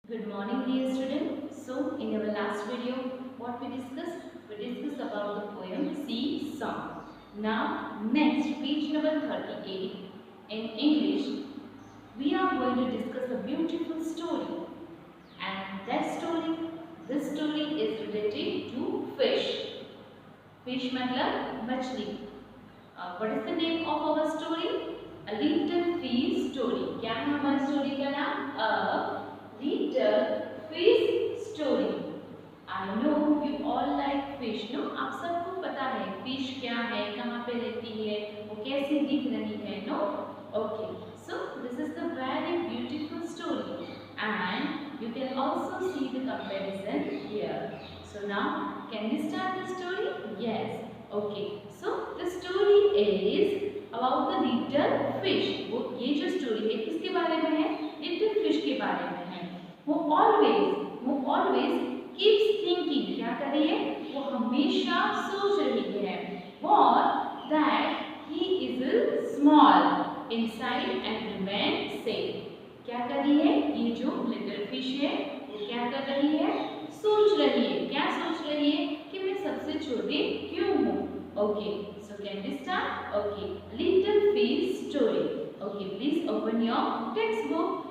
Good morning, dear students. So, in our last video, what we discussed? We discussed about the poem Sea Song. Now, next, page number 38 in English, we are going to discuss a beautiful story. And that story, this story is related to fish. Fish matlab मछली. What is the name of our story? A little fish story. क्या है हमारी story का नाम? A little fish story. I know you all like fish. No, आप सबको पता है fish क्या है, कहाँ पे रहती है, वो कैसी दिख रही है. No, okay. So this is the very beautiful story, and you can also see the comparison here. So now, can we start the story? Yes. Okay. So the story is about the little fish. वो ये जो story है किसके बारे में है? Little fish के बारे में है. वो always keeps thinking. क्या कर रही है? वो हमेशा सोच रही है. What? That he is small inside and remain safe. क्या कर रही है? ये जो little fish है वो क्या कर रही है? सोच रही है. क्या सोच रही है? कि मैं सबसे छोटी क्यों हूँ? Okay, so can we start? Okay, little fish story. Okay, please open your textbook.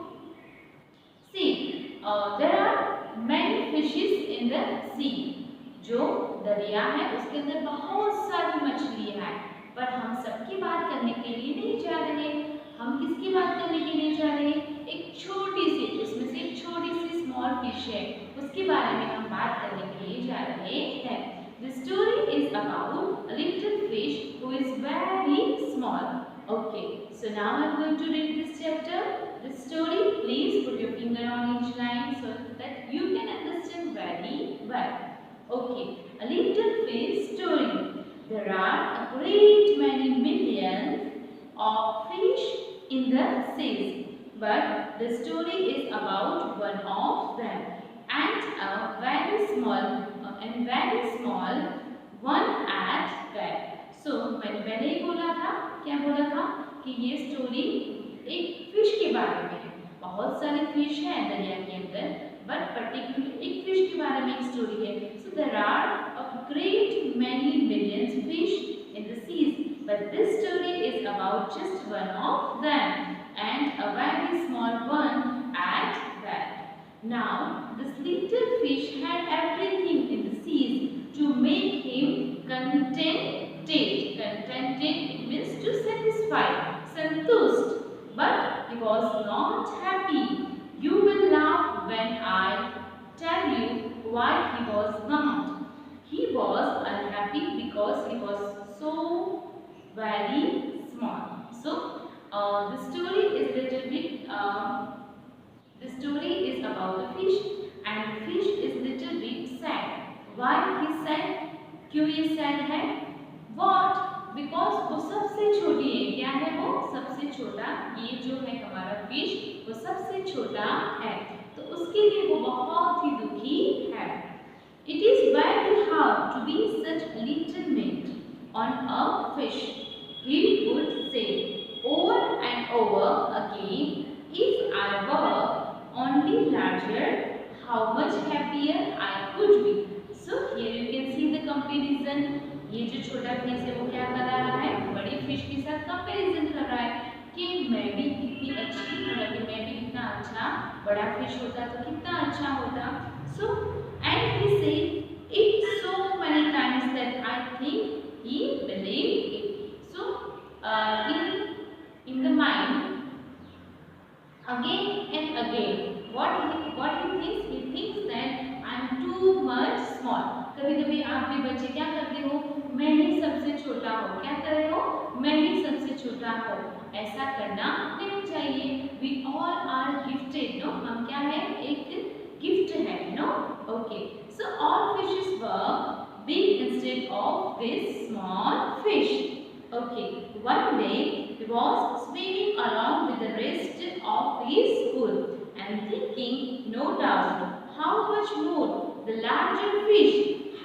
See, there are many fishes in the sea. जो दरिया है उसके अंदर बहुत सारी मछलियाँ हैं, पर हम सबकी बात करने के लिए नहीं जा रहे. हम किसकी बात करने के लिए जा रहे हैं? एक छोटी सी, उसमें से एक छोटी सी स्मॉल फिश है, उसके बारे में हम बात करने के लिए जा रहे हैं. The story is about a little fish who is very small. Okay, so now I'm going to read this chapter, this story. Please put your finger on each line so that you can understand very well. Okay, a little fish story. There are a great many millions of fish in the seas, but the story is about one of them and a very small one at that. So मैंने पहले ही बोला था, क्या बोला था कि ये story एक फिश के बारे में है. बहुत सारे फिश हैं दरिया के अंदर, बट पर्टिकुलर एक फिश के बारे में एक स्टोरी है. So there are a great many millions fish in the seas, but this story is about just one of them and a very small one at that. Now, this little fish had everything in the seas to make him contented. Contented, it means to satisfy, santust. But he was not happy. You will laugh when I tell you why he was not. He was unhappy because he was so very small. So, the story is little bit. The story is about the fish, and the fish is little bit sad. Why he sad? क्यों ये sad है? What? Because वो सबसे छोटी है. क्या है वो? सबसे छोटा. ये जो है हमारा fish, वो सबसे छोटा है. तो उसके लिए वो बहुत ही दुखी है. It is very hard to be such a little mate on a fish. He would say over and over again, if I were only larger, how much happier I could be. So here you can see the comparison. ये जो छोटा fish है वो क्या कर रहा है? बड़ी फिश के साथ कंपैरिजन कर रहा है कि मैं भी कितनी अच्छी, मतलब कि मैं भी कितना अच्छा बड़ा फिश होता तो कितना अच्छा होता. So and he said it so many times that I think he believed it. So in the mind again and again. What he thinks? He thinks that I am too much small. कभी-कभी आप भी बच्चे क्या करते हो? मैं ही सबसे छोटा हूँ. क्या कर रहे हो? मैं ही सबसे छोटा हूँ. ऐसा करना नहीं चाहिए. We all are gifted, no? हम क्या है? एक गिफ्ट है, no? Okay. So all fishes were big instead of this small fish. Okay. One day he was swimming along with the rest of his school and thinking, no doubt, how much more the larger fish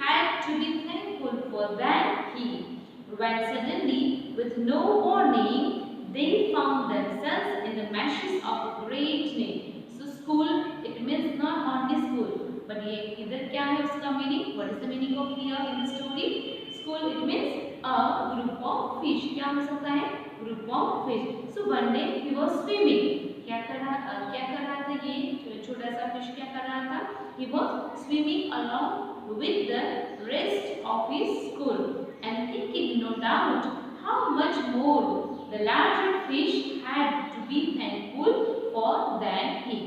had to be thankful for than he. When suddenly, with no warning, they found themselves in the meshes of a great net. So school, it means not only school, but ये इधर क्या है उसका meaning, what is the meaning of here in the story, school it means a group of fish, क्या हो सकता है, group of fish. So one day he was swimming, क्या कर रहा था ये छोटा सा फिश, क्या कर रहा था, he was swimming along with the rest of his school and thinking no doubt how much more the larger fish had to be thankful for than he.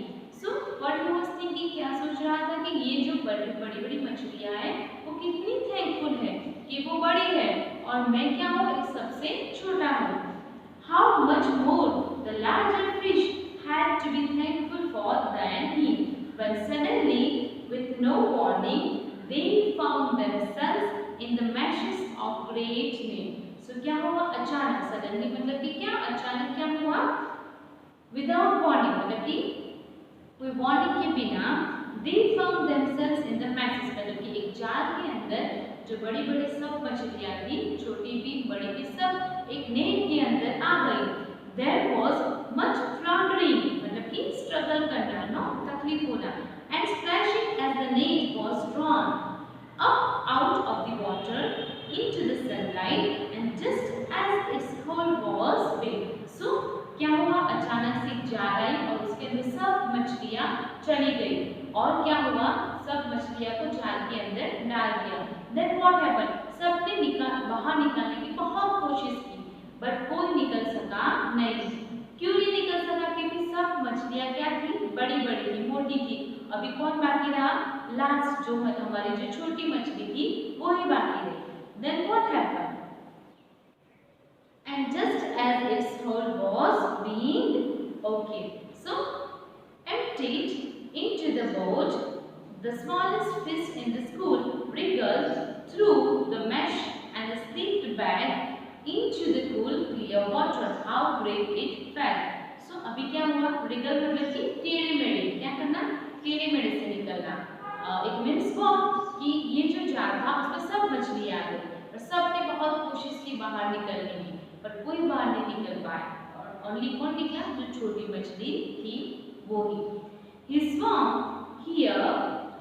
So what he was thinking, क्या सोच रहा था कि ये जो बड़ी मछलियां हैं वो कितनी थैंकफुल है कि वो बड़ी है और मैं क्या हूँ, इस सबसे छोटा हूँ। How much more the larger fish had to be thankful for than he. When suddenly, with no warning, they found themselves in the meshes of great name. So क्या हुआ, अचानक, suddenly मतलब कि क्या, अचानक क्या हुआ, without warning मतलब कि कोई वार्निंग के बिना, they found themselves in the meshes मतलब कि एक जाल के अंदर जो बड़ी सब मछलियां थी, छोटी भी बड़ी भी, सब एक नेट के अंदर आ गई। There was much floundering मतलब कि स्ट्रगल करना, नो तकलीफ होना, and splashing as the net was drawn up out of the water into the sunlight and just as its hole was big. So क्या हुआ, अचानक से जाल आई और उसके अंदर सब मछलियां चली गई और क्या हुआ, सब मछलियां को जाल के अंदर डाल दिया। Then what happened? सबने बाहर निकालने की बहुत कोशिश की बट कोई निकल सका नहीं। क्यों नहीं निकल सका, क्योंकि सब मछलियां क्या थी, बड़ी थी, मोटी थी। अभी कौन बाकी रहा, लास्ट जो हमारी जो छोटी मछली थी वो ही बाकी रही। Then what happened? And just as its hole was being emptied into the boat, the smallest fish in the school wriggled through the mesh and slipped back into the cool clear water. How brave it felt! So अभी क्या हुआ, wriggle मतलब कि टेढ़े मेढ़े, क्या करना, टेढ़े मेढ़े से निकलना। It means what कि ये जो जाल था उसमें सब मछली आ गई और सबने बहुत कोशिश की बाहर निकलने की पर कोई बाहर नहीं निकल पाया और ओनली कौन निकला, जो छोटी मछली थी वो ही। He swam here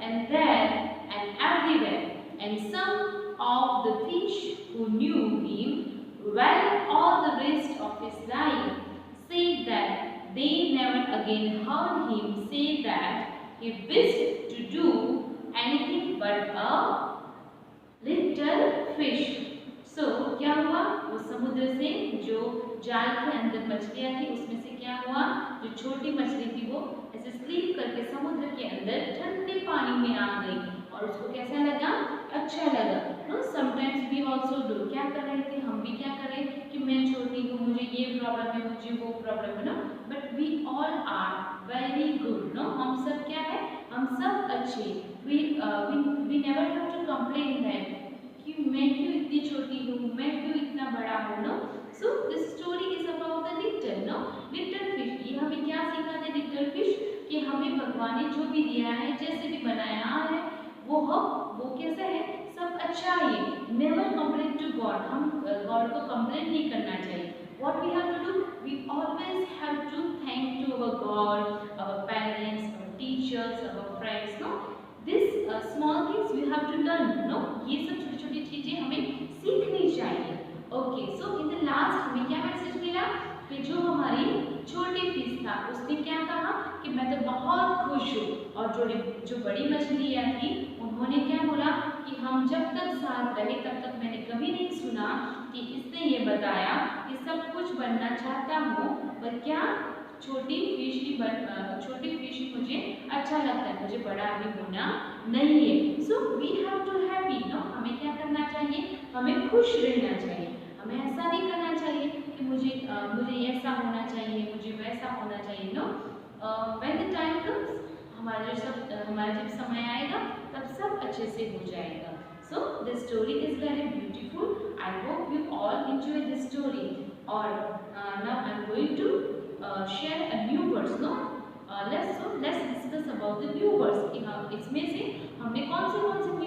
and there and everywhere, and some of the fish who knew him well all the rest of his life said that they never again heard him say that he wished to do anything but a little fish. So क्या हुआ, वो समुद्र से जो जाल के अंदर मछलियां थी उसमें से क्या हुआ, जो छोटी मछली थी वो ऐसे स्लीप करके समुद्र के अंदर ठंडे पानी में आ गई और उसको कैसा लगा, अच्छा लगा। No sometimes we also do, क्या कर रहे थे, हम भी क्या कर रहे थे कि मैं छोटी हूँ, मुझे ये प्रॉब्लम है, मुझे वो प्रॉब्लम है, no but we all are very good, no हम सब क्या है, हम सब अच्छे। We never have to complain that कि मैं क्यों इतनी छोटी हूँ, मैं क्यों इतना बड़ा हूँ, no. So this story is about the little fish. ये हमें क्या सिखाते लिटिल फिश, कि हमें भगवान ने जो भी दिया है, जैसे भी बनाया है वो कैसा है, सब अच्छा है। नेवर कंप्लेन टू गॉड, हम गॉड को कंप्लेन नहीं करना चाहिए। What we have to do, we always have to thank to our God, our parents, our teachers, our friends, no this small things we have to learn, no ये सब छोटी छोटी चीजें हमें सीखनी चाहिए। Okay, so in the last हमें क्या मैसेज मिला कि जो हमारी छोटी फिश था उसने क्या कहा कि मैं तो बहुत खुश हूँ, और जो बड़ी मछलियाँ थी उन्होंने क्या बोला कि हम जब तक साथ रहे तब तक मैंने कभी नहीं सुना कि इसने ये बताया कि सब कुछ बनना चाहता हूँ पर क्या छोटी फिश ही मुझे अच्छा लगता है, मुझे बड़ा भी होना नहीं है। So we have to happy, no हमें क्या करना चाहिए, हमें खुश रहना चाहिए। हमें ऐसा नहीं करना चाहिए कि मुझे ऐसा होना चाहिए, मुझे वैसा होना चाहिए, no. When the time comes, हमारा जब समय आएगा तब सब अच्छे से हो जाएगा। So this story is very beautiful. I hope you all enjoy this story. और now I am going to share a new words, no? Let's discuss about the new words। इसमें से हमने कौन से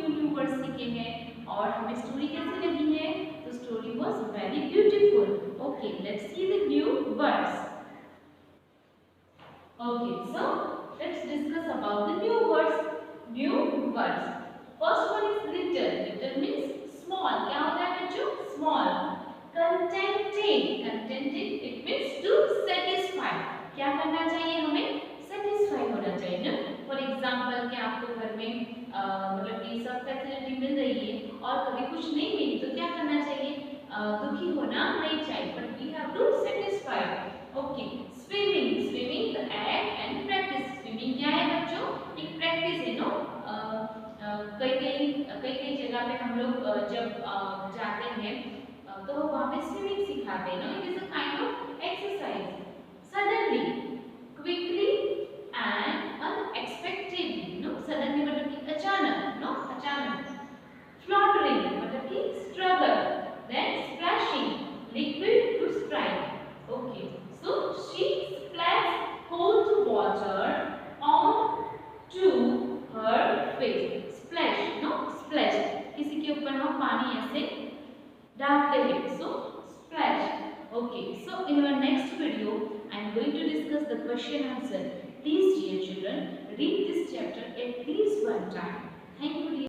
न्यू वर्ड्स सीखे हैं और हमें स्टोरी कैसी लगी है। तो story was very beautiful। Okay, let's see the new words। Okay, so let's discuss about the new words. New words. First one is little. Little means small. क्या होता है बच्चों? Small. Contented. Contented it means to satisfy. क्या करना चाहिए हमें? Satisfy होना चाहिए ना. For example कि आपको घर में मतलब कि सब फैसिलिटी मिल रही है और कभी कुछ नहीं मिली तो क्या करना चाहिए? दुखी होना नहीं चाहिए. But we have to satisfy. Okay. Swimming. Swimming the act and practice. Swimming क्या है बच्चों? एक practice है नो. कई जगह पे हम लोग जब जाते हैं तो वहाँ पे स्विमिंग सिखाते हैं no. It is a kind of exercise. Suddenly, quickly and unexpectedly no. Suddenly मतलब कि अचानक नो, अचानक. फ्लॉटरिंग मतलब कि struggle. Then splashing, liquid to strike. Okay, so she splashed cold water on to her face. Splash no, splash किसी के ऊपर हम पानी ऐसे डालते हैं. So splash. Okay, so in our next video I am going to discuss the question answer. Please dear children, read this chapter at least one time. Thank you dear.